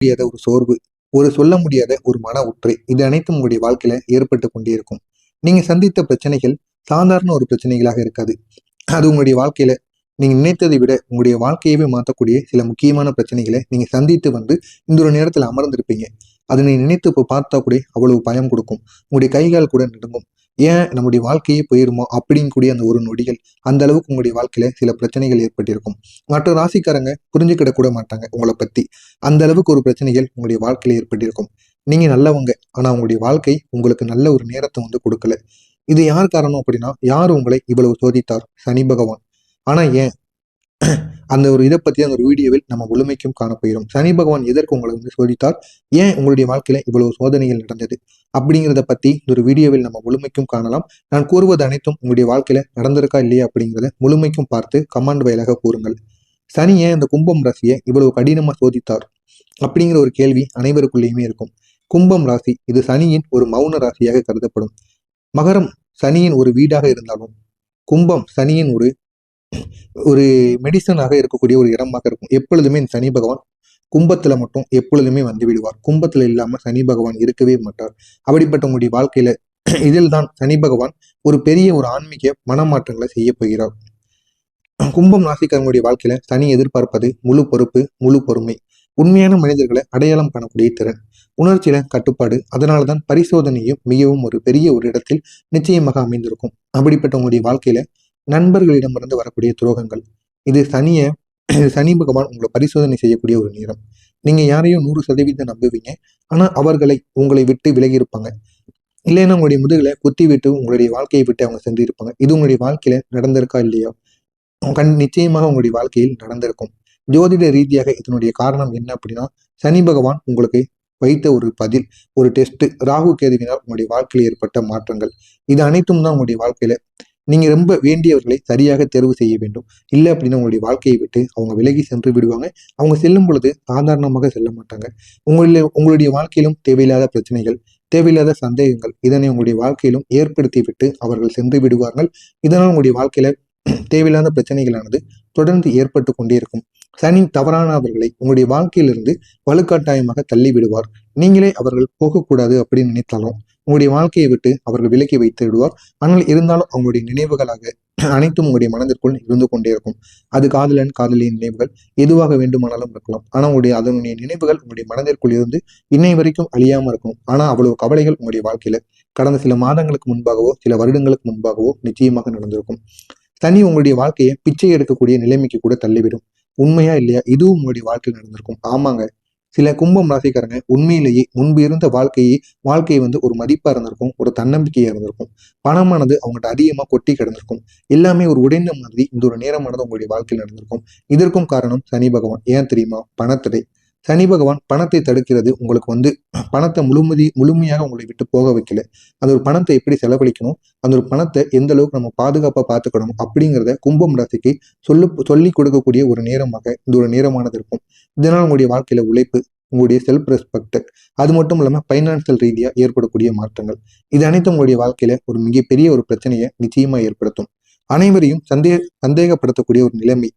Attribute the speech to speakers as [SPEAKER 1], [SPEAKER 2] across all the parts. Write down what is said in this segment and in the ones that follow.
[SPEAKER 1] முடியாத ஒரு சோர்வு, ஒரு சொல்ல முடியாத ஒரு மன உற்றை, இது அனைத்தும் உங்களுடைய வாழ்க்கையில ஏற்பட்டு கொண்டே இருக்கும். நீங்க சந்தித்த பிரச்சனைகள் சாதாரண ஒரு பிரச்சனைகளாக இருக்காது. அது உங்களுடைய வாழ்க்கையில நீங்க நினைத்ததை விட உங்களுடைய வாழ்க்கையவே மாற்றக்கூடிய சில முக்கியமான பிரச்சனைகளை நீங்க சந்தித்து வந்து இந்த ஒரு நேரத்துல அமர்ந்திருப்பீங்க. அதனை நினைத்து இப்போ பார்த்தா கூட அவ்வளவு பயம் கொடுக்கும். உங்களுடைய கைகால் கூட நடுங்கும். ஏன் நம்முடைய வாழ்க்கையே போயிருமோ அப்படின்னு கூடிய அந்த ஒரு நொடிகள், அந்த அளவுக்கு உங்களுடைய வாழ்க்கையில சில பிரச்சனைகள் ஏற்பட்டிருக்கும். மற்ற ராசிக்காரங்க புரிஞ்சுக்கிட கூட மாட்டாங்க உங்களை பத்தி. அந்த அளவுக்கு ஒரு பிரச்சனைகள் உங்களுடைய வாழ்க்கையில ஏற்பட்டிருக்கும். நீங்க நல்லவங்க, ஆனா உங்களுடைய வாழ்க்கை உங்களுக்கு நல்ல ஒரு நேரத்தை வந்து கொடுக்கல. இது யார் காரணம் அப்படின்னா, யார் உங்களை இவ்வளவு சோதித்தார்? சனி பகவான். ஆனா ஏன்? அந்த ஒரு இதை பத்தி அந்த ஒரு வீடியோவில் நம்ம முழுமைக்கும் காணப்போகிறோம். சனி பகவான் எதற்கு உங்களை வந்து சோதித்தார்? ஏன் உங்களுடைய வாழ்க்கையில இவ்வளவு சோதனைகள் நடந்தது? அப்படிங்கிறத பத்தி இந்த ஒரு வீடியோவில் நம்ம முழுமைக்கும் காணலாம். நான் கூறுவது அனைத்தும் உங்களுடைய வாழ்க்கையில நடந்திருக்கா இல்லையா அப்படிங்கிறத முழுமைக்கும் பார்த்து கமெண்ட் வாயிலாக கூறுங்கள். சனி ஏன் இந்த கும்பம் ராசியை இவ்வளவு கடினமா சோதித்தார் அப்படிங்கிற ஒரு கேள்வி அனைவருக்குள்ளேயுமே இருக்கும். கும்பம் ராசி இது சனியின் ஒரு மௌன ராசியாக கருதப்படும். மகரம் சனியின் ஒரு வீடாக இருந்தாலும், கும்பம் சனியின் ஒரு ஒரு மெடிசனாக இருக்கக்கூடிய ஒரு இடமாக இருக்கும். எப்பொழுதுமே இந்த சனி பகவான் கும்பத்துல மட்டும் எப்பொழுதுமே வந்து விடுவார். கும்பத்துல இல்லாம சனி பகவான் இருக்கவே மாட்டார். அப்படிப்பட்ட உங்களுடைய வாழ்க்கையில இதில் தான் சனி பகவான் ஒரு பெரிய ஒரு ஆன்மீக மனமாற்றங்களை செய்ய போகிறார். கும்பம் ராசிக்காரங்களுடைய வாழ்க்கையில சனி எதிர்பார்ப்பது முழு பொறுப்பு, முழு பொறுமை, உண்மையான மனிதர்களை அடையாளம் காணக்கூடிய திறன், உணர்ச்சியில கட்டுப்பாடு. அதனாலதான் பரிசோதனையும் மிகவும் ஒரு பெரிய ஒரு இடத்தில் நிச்சயமாக அமைந்திருக்கும். அப்படிப்பட்ட உங்களுடைய வாழ்க்கையில நண்பர்களிடமிருந்து வரக்கூடிய துரோகங்கள், இது சனி பகவான் உங்களை பரிசோதனை செய்யக்கூடிய ஒரு நேரம். நீங்க யாரையும் 100% நம்புவீங்க. ஆனா அவர்களை உங்களை விட்டு விலகி இருப்பாங்க. இல்லைன்னா உங்களுடைய முதுகுல குத்தி விட்டு உங்களுடைய வாழ்க்கையை விட்டு அவங்க சென்று இருப்பாங்க. இது உங்களுடைய வாழ்க்கையில நடந்திருக்கா இல்லையா? நிச்சயமாக உங்களுடைய வாழ்க்கையில் நடந்திருக்கும். ஜோதிட ரீதியாக இதனுடைய காரணம் என்ன அப்படின்னா, சனி பகவான் உங்களுக்கு வைத்த ஒரு பதில், ஒரு டெஸ்ட், ராகு கேதுவினால் உங்களுடைய வாழ்க்கையில் ஏற்பட்ட மாற்றங்கள், இது அனைத்தும் தான் உங்களுடைய வாழ்க்கையில நீங்க ரொம்ப வேண்டியவர்களை சரியாக தேர்வு செய்ய வேண்டும். இல்லை அப்படின்னா உங்களுடைய வாழ்க்கையை விட்டு அவங்க விலகி சென்று விடுவாங்க. அவங்க செல்லும் பொழுது சாதாரணமாக செல்ல மாட்டாங்க. உங்களுடைய வாழ்க்கையிலும் தேவையில்லாத பிரச்சனைகள், தேவையில்லாத சந்தேகங்கள், இதனை உங்களுடைய வாழ்க்கையிலும் ஏற்படுத்தி விட்டு அவர்கள் சென்று விடுவார்கள். இதனால் உங்களுடைய வாழ்க்கையில தேவையில்லாத பிரச்சனைகளானது தொடர்ந்து ஏற்பட்டு கொண்டே இருக்கும். சனி தவறானவர்களை உங்களுடைய வாழ்க்கையிலிருந்து வலுக்கட்டாயமாக தள்ளி விடுவார். நீங்களே அவர்கள் போகக்கூடாது அப்படின்னு நினைத்தாலும் உங்களுடைய வாழ்க்கையை விட்டு அவர்கள் விலக்கி வைத்து விடுவார். ஆனால் இருந்தாலும் அவங்களுடைய நினைவுகளாக அனைத்தும் உங்களுடைய மனதிற்குள் இருந்து கொண்டே இருக்கும். அது காதலன் காதலியின் நினைவுகள் எதுவாக வேண்டுமானாலும் இருக்கலாம். ஆனா அதனுடைய நினைவுகள் உங்களுடைய மனதிற்குள் இருந்து இன்னை வரைக்கும் அழியாம இருக்கும். ஆனா அவ்வளவு கவலைகள் உங்களுடைய வாழ்க்கையில கடந்த சில மாதங்களுக்கு முன்பாகவோ சில வருடங்களுக்கு முன்பாகவோ நிச்சயமாக நடந்திருக்கும். சனி உங்களுடைய வாழ்க்கையை பிச்சை எடுக்கக்கூடிய நிலைமைக்கு கூட தள்ளிவிடும். உண்மையா இல்லையா? இதுவும் உங்களுடைய வாழ்க்கையில் நடந்திருக்கும். ஆமாங்க, சில கும்பம் ராசிக்காரங்க உண்மையிலேயே முன்பு இருந்த வாழ்க்கையை வந்து ஒரு மதிப்பா இருந்திருக்கும், ஒரு தன்னம்பிக்கையா இருந்திருக்கும். பணமானது அவங்ககிட்ட அதிகமா கொட்டி கிடந்திருக்கும். எல்லாமே ஒரு உடைந்த மாதிரி இந்த ஒரு நேரமானது உங்களுடைய வாழ்க்கையில் நடந்திருக்கும். இதற்கும் காரணம் சனி பகவான். ஏன் தெரியுமா? பணத்தடை. சனி பகவான் பணத்தை தடுக்கிறது. உங்களுக்கு வந்து பணத்தை முழுமையாக உங்களை விட்டு போக வைக்கல. அந்த ஒரு பணத்தை எப்படி செலவழிக்கணும், அந்த ஒரு பணத்தை எந்த அளவுக்கு நம்ம பாதுகாப்பா பார்த்துக்கணும் அப்படிங்கிறத கும்பம் ராசிக்கு சொல்லி கொடுக்கக்கூடிய ஒரு நேரமாக இந்த ஒரு நேரமானது இருக்கும். இதனால் உங்களுடைய வாழ்க்கையில உழைப்பு, உங்களுடைய செல்ஃப் ரெஸ்பெக்ட், அது மட்டும் இல்லாம பைனான்சியல் ரீதியா ஏற்படக்கூடிய மாற்றங்கள், இது அனைத்தும் உங்களுடைய வாழ்க்கையில ஒரு மிகப்பெரிய ஒரு பிரச்சனையை நிச்சயமா ஏற்படுத்தும். அனைவரையும் சந்தேகப்படுத்தக்கூடிய ஒரு நிலைமை,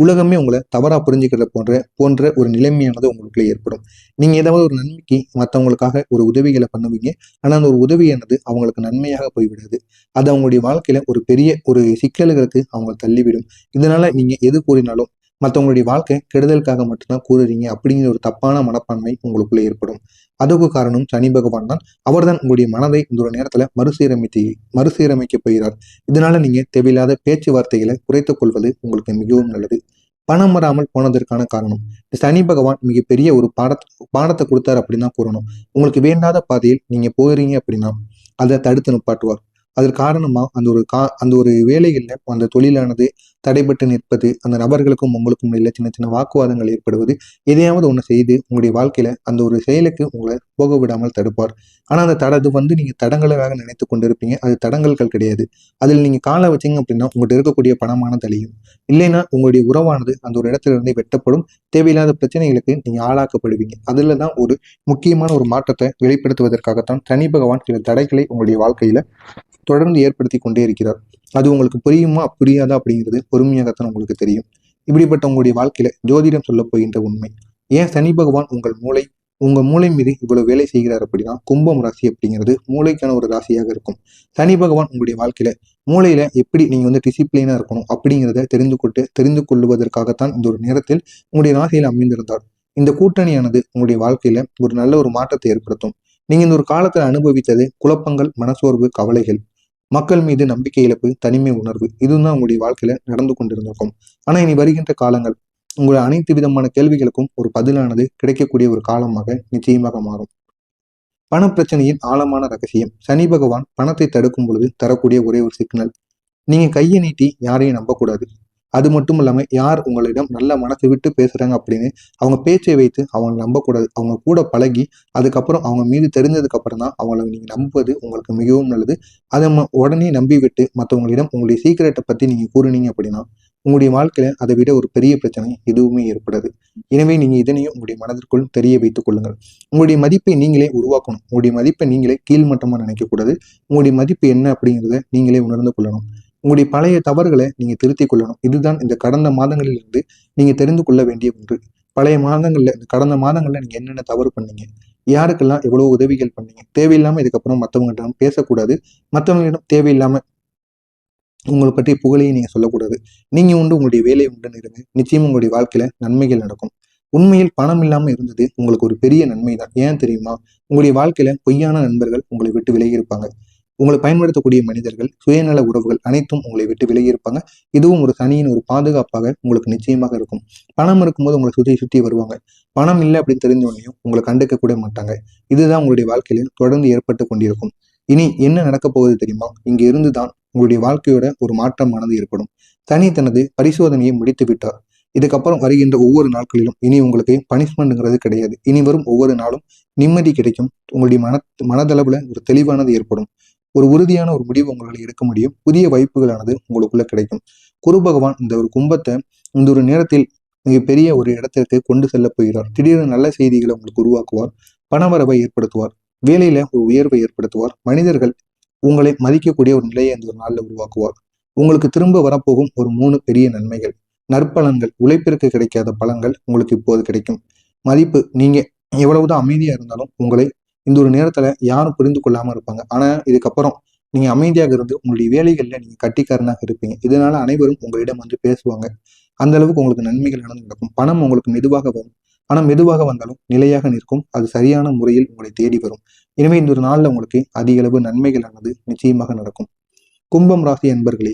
[SPEAKER 1] உலகமே உங்களை தவறா புரிஞ்சுக்கிற போன்ற ஒரு நிலைமையானது உங்களுக்குள்ள ஏற்படும். நீங்க ஏதாவது ஒரு நன்மைக்கு மற்றவங்களுக்காக ஒரு உதவிகளை பண்ணுவீங்க. ஆனா அந்த ஒரு உதவியானது அவங்களுக்கு நன்மையாக போய்விடாது. அது அவங்களுடைய வாழ்க்கையில ஒரு பெரிய ஒரு சிக்கல்களுக்கு அவங்க தள்ளிவிடும். இதனால நீங்க எது கூறினாலும் மற்றவங்களுடைய வாழ்க்கை கெடுதலுக்காக மட்டும்தான் கூறுறீங்க அப்படிங்கிற ஒரு தப்பான மனப்பான்மை உங்களுக்குள்ள ஏற்படும். அதுக்கு காரணம் சனி பகவான் தான். அவர்தான் உங்களுடைய மனதை இந்த ஒரு நேரத்துல மறுசீரமைக்க போகிறார். இதனால நீங்க தேவையில்லாத பேச்சுவார்த்தைகளை குறைத்துக் கொள்வது உங்களுக்கு மிகவும் நல்லது. பணம் வராமல் போனதற்கான காரணம், சனி பகவான் மிகப்பெரிய ஒரு பாடத்தை கொடுத்தாரு அப்படின்னு தான் கூறணும். உங்களுக்கு வேண்டாத பாதையில் நீங்க போகிறீங்க அப்படின்னா அதை தடுத்து நிப்பாட்டுவார். அதற்கு காரணமா அந்த ஒரு வேலைகள்ல அந்த தொழிலானது தடைபட்டு நிற்பது, அந்த நபர்களுக்கும் உங்களுக்கும் இடையில சின்ன சின்ன வாக்குவாதங்கள் ஏற்படுவது, எதையாவது ஒண்ணு செய்து உங்களுடைய வாழ்க்கையில அந்த ஒரு செயலுக்கு உங்களை போக விடாமல் தடுப்பார். ஆனா அது வந்து நீங்க தடங்களாக நினைத்து கொண்டிருப்பீங்க. அது தடங்கல்கள் கிடையாது. அதில் நீங்க காலை வச்சீங்க அப்படின்னா உங்கள்கிட்ட இருக்கக்கூடிய பணமானது அழியும். இல்லைன்னா உங்களுடைய உறவானது அந்த ஒரு இடத்துல இருந்து வெட்டப்படும். தேவையில்லாத பிரச்சனைகளுக்கு நீங்க ஆளாக்கப்படுவீங்க. அதுலதான் ஒரு முக்கியமான ஒரு மாற்றத்தை வெளிப்படுத்துவதற்காகத்தான் சனி பகவான் சில தடைகளை உங்களுடைய வாழ்க்கையில தொடர்ந்து ஏற்படுத்தி கொண்டே இருக்கிறார். அது உங்களுக்கு புரியுமா புரியாதா அப்படிங்கிறது பொறுமையாகத்தான் உங்களுக்கு தெரியும். இப்படிப்பட்ட உங்களுடைய வாழ்க்கையில ஜோதிடம் சொல்ல போகின்ற உண்மை, ஏன் சனி பகவான் உங்க மூளை மீது இவ்வளவு வேலை செய்கிறார் அப்படின்னா, கும்பம் ராசி அப்படிங்கிறது மூளைக்கான ஒரு ராசியாக இருக்கும். சனி பகவான் உங்களுடைய வாழ்க்கையில மூளையில எப்படி நீங்க டிசிப்ளினா இருக்கணும் அப்படிங்கிறத தெரிந்து கொள்வதற்காகத்தான் இந்த ஒரு நேரத்தில் உங்களுடைய ராசியில அமைந்திருந்தார். இந்த கூட்டணியானது உங்களுடைய வாழ்க்கையில ஒரு நல்ல ஒரு மாற்றத்தை ஏற்படுத்தும். நீங்க இந்த ஒரு காலத்துல அனுபவித்தது குழப்பங்கள், மனசோர்வு, கவலைகள், மக்கள் மீது நம்பிக்கை இழப்பு, தனிமை உணர்வு, இதுதான் உங்களுடைய வாழ்க்கையில நடந்து கொண்டிருந்திருக்கும். ஆனா இனி வருகின்ற காலங்கள் உங்கள் அனைத்து விதமான கேள்விகளுக்கும் ஒரு பதிலானது கிடைக்கக்கூடிய ஒரு காலமாக நிச்சயமாக மாறும். பணப்பிரச்சனையின் ஆழமான ரகசியம். சனி பகவான் பணத்தை தடுக்கும் பொழுது தரக்கூடிய ஒரே ஒரு சிக்னல், நீங்க கையை நீட்டி யாரையும் நம்பக்கூடாது. அது மட்டும் இல்லாம யார் உங்களிடம் நல்ல மனசு விட்டு பேசுறாங்க அப்படின்னு அவங்க பேச்சை வைத்து அவங்க நம்பக்கூடாது. அவங்க கூட பழகி அதுக்கப்புறம் அவங்க மீது தெரிஞ்சதுக்கு அப்புறம் தான் அவங்களை நீங்க நம்புவது உங்களுக்கு மிகவும் நல்லது. அதை உடனே நம்பி விட்டு மற்றவங்களிடம் உங்களுடைய சீக்கிரட்டை பத்தி நீங்க கூறுனீங்க அப்படின்னா உங்களுடைய வாழ்க்கையில அதை விட ஒரு பெரிய பிரச்சனை எதுவுமே ஏற்படாது. எனவே நீங்க இதனையும் உங்களுடைய மனதிற்குள் தெரிய வைத்துக் கொள்ளுங்கள். உங்களுடைய மதிப்பை நீங்களே உருவாக்கணும். உங்களுடைய மதிப்பை நீங்களே கீழ்மட்டமா நினைக்கக்கூடாது. உங்களுடைய மதிப்பு என்ன அப்படிங்கிறத நீங்களே உணர்ந்து கொள்ளணும். உங்களுடைய பழைய தவறுகளை நீங்க திருத்திக் கொள்ளணும். இதுதான் இந்த கடந்த மாதங்களில் இருந்து நீங்க தெரிந்து கொள்ள வேண்டிய ஒன்று. கடந்த மாதங்கள்ல நீங்க என்னென்ன தவறு பண்ணீங்க, யாருக்கெல்லாம் எவ்வளவு உதவிகள் பண்ணீங்க, தேவையில்லாம இதுக்கப்புறம் மற்றவங்களிடம் பேசக்கூடாது. மற்றவங்களிடம் தேவையில்லாம உங்களை பற்றி புகழையும் நீங்க சொல்லக்கூடாது. நீங்க உண்டு உங்களுடைய வேலையை உண்டுன்னு இருங்க. நிச்சயம் உங்களுடைய வாழ்க்கையில நன்மைகள் நடக்கும். உண்மையில் பணம் இல்லாம இருந்தது உங்களுக்கு ஒரு பெரிய நன்மை தான். ஏன் தெரியுமா? உங்களுடைய வாழ்க்கையில பொய்யான நண்பர்கள் உங்களை விட்டு விலகி இருப்பாங்க. உங்களை பயன்படுத்தக்கூடிய மனிதர்கள், சுயநல உறவுகள் அனைத்தும் உங்களை விட்டு விலகி இருப்பாங்க. இதுவும் ஒரு சனியின் ஒரு பாதுகாப்பாக உங்களுக்கு நிச்சயமாக இருக்கும். பணம் இருக்கும்போது உங்களை சுற்றி சுற்றி வருவாங்க. பணம் இல்லை அப்படின்னு தெரிஞ்ச உடனேயும் உங்களை கண்டுக்க கூட மாட்டாங்க. இதுதான் உங்களுடைய வாழ்க்கையில தொடர்ந்து ஏற்பட்டு கொண்டிருக்கும். இனி என்ன நடக்க போகுது தெரியுமா? இங்க இருந்துதான் உங்களுடைய வாழ்க்கையோட ஒரு மாற்றமானது ஏற்படும். சனி தனது பரிசோதனையை முடித்து விட்டார். இதுக்கப்புறம் வருகின்ற ஒவ்வொரு நாட்களிலும் இனி உங்களுக்கு பனிஷ்மெண்ட்ங்கிறது கிடையாது. இனி வரும் ஒவ்வொரு நாளும் நிம்மதி கிடைக்கும். உங்களுடைய மனதளவுல ஒரு தெளிவானது ஏற்படும். ஒரு உறுதியான ஒரு முடிவு உங்களால் எடுக்க முடியும். புதிய வாய்ப்புகளானது உங்களுக்குள்ள கிடைக்கும். குரு பகவான் இந்த ஒரு கும்பத்தை இந்த ஒரு நேரத்தில் மிகப்பெரிய ஒரு இடத்திற்கு கொண்டு செல்ல போகிறார். திடீர்னு நல்ல செய்திகளை உங்களுக்கு உருவாக்குவார். பணவரவை ஏற்படுத்துவார். வேலையில ஒரு உயர்வை ஏற்படுத்துவார். மனிதர்கள் உங்களை மதிக்கக்கூடிய ஒரு நிலையை அந்த ஒரு நாளில் உருவாக்குவார். உங்களுக்கு திரும்ப வரப்போகும் ஒரு 3 பெரிய நன்மைகள், நற்பலன்கள், உழைப்பிற்கு கிடைக்காத பலன்கள் உங்களுக்கு இப்போது கிடைக்கும். மதிப்பு, நீங்க எவ்வளவுதான் அமைதியா இருந்தாலும் உங்களை இந்த ஒரு நேரத்துல யாரும் புரிந்து கொள்ளாம இருப்பாங்க. ஆனா இதுக்கப்புறம் நீங்க அமைதியாக இருந்து உங்களுடைய வேலைகள்ல நீங்க கட்டிக்காரனாக இருப்பீங்க. இதனால அனைவரும் உங்களிடம் பேசுவாங்க. அந்த அளவுக்கு உங்களுக்கு நன்மைகள் நடக்கும். பணம் உங்களுக்கு மெதுவாக வரும். பணம் மெதுவாக வந்தாலும் நிலையாக நிற்கும். அது சரியான முறையில் உங்களை தேடி வரும். எனவே இந்த ஒரு நாள்ல உங்களுக்கு அதிக அளவு நன்மைகளானது நிச்சயமாக நடக்கும். கும்பம் ராசி அன்பர்களே,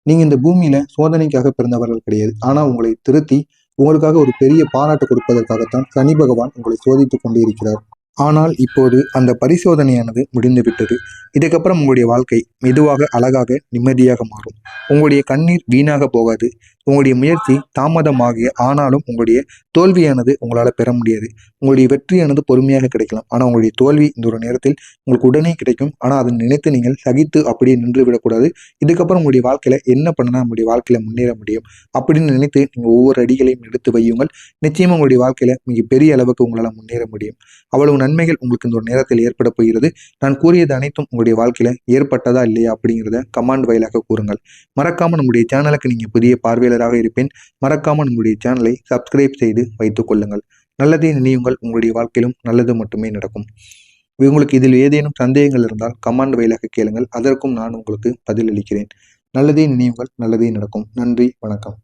[SPEAKER 1] நீங்க இந்த பூமியில சோதனைக்காக பிறந்தவர்கள் கிடையாது. ஆனா உங்களை திருத்தி உங்களுக்காக ஒரு பெரிய பாராட்டு கொடுப்பதற்காகத்தான் சனி பகவான் உங்களை சோதித்துக் கொண்டே இருக்கிறார். ஆனால் இப்போது அந்த பரிசோதனையானது முடிந்துவிட்டது. இதுக்கப்புறம் உங்களுடைய வாழ்க்கை மெதுவாக, அழகாக, நிம்மதியாக மாறும். உங்களுடைய கண்ணீர் வீணாக போகாது. உங்களுடைய முயற்சி தாமதமாகிய ஆனாலும் உங்களுடைய தோல்வியானது உங்களால் பெற முடியாது. உங்களுடைய வெற்றியானது பொறுமையாக கிடைக்கலாம். ஆனால் உங்களுடைய தோல்வி இந்த ஒரு நேரத்தில் உங்களுக்கு உடனே கிடைக்கும். ஆனால் அதை நினைத்து நீங்கள் சகித்து அப்படியே நின்று விடக்கூடாது. இதுக்கப்புறம் உங்களுடைய வாழ்க்கையில என்ன பண்ணனா நம்முடைய வாழ்க்கையில முன்னேற முடியும் அப்படின்னு நினைத்து நீங்கள் ஒவ்வொரு அடிகளையும் எடுத்து வையுங்கள். நிச்சயமா உங்களுடைய வாழ்க்கையில மிகப்பெரிய அளவுக்கு உங்களால் முன்னேற முடியும். அவ்வளவு நன்மைகள் உங்களுக்கு இந்த ஒரு நேரத்தில் ஏற்பட போகிறது. நான் கூறியது அனைத்தும் உங்களுடைய வாழ்க்கையில ஏற்பட்டதா இல்லையா அப்படிங்கிறத கமெண்ட் வாயிலாக கூறுங்கள். மறக்காம நம்முடைய சேனலுக்கு நீங்க புதிய பார்வையாளராக இருப்பேன். மறக்காம நம்முடைய சேனலை சப்ஸ்கிரைப் செய்து வைத்துக் கொள்ளுங்கள். நல்லதே நினையுங்கள். உங்களுடைய வாழ்க்கையிலும் நல்லது மட்டுமே நடக்கும். உங்களுக்கு இதில் ஏதேனும் சந்தேகங்கள் இருந்தால் கமெண்ட் வாயிலாக கேளுங்கள். அதற்கும் நான் உங்களுக்கு பதில் அளிக்கிறேன். நல்லதே நினையுங்கள். நல்லதே நடக்கும். நன்றி, வணக்கம்.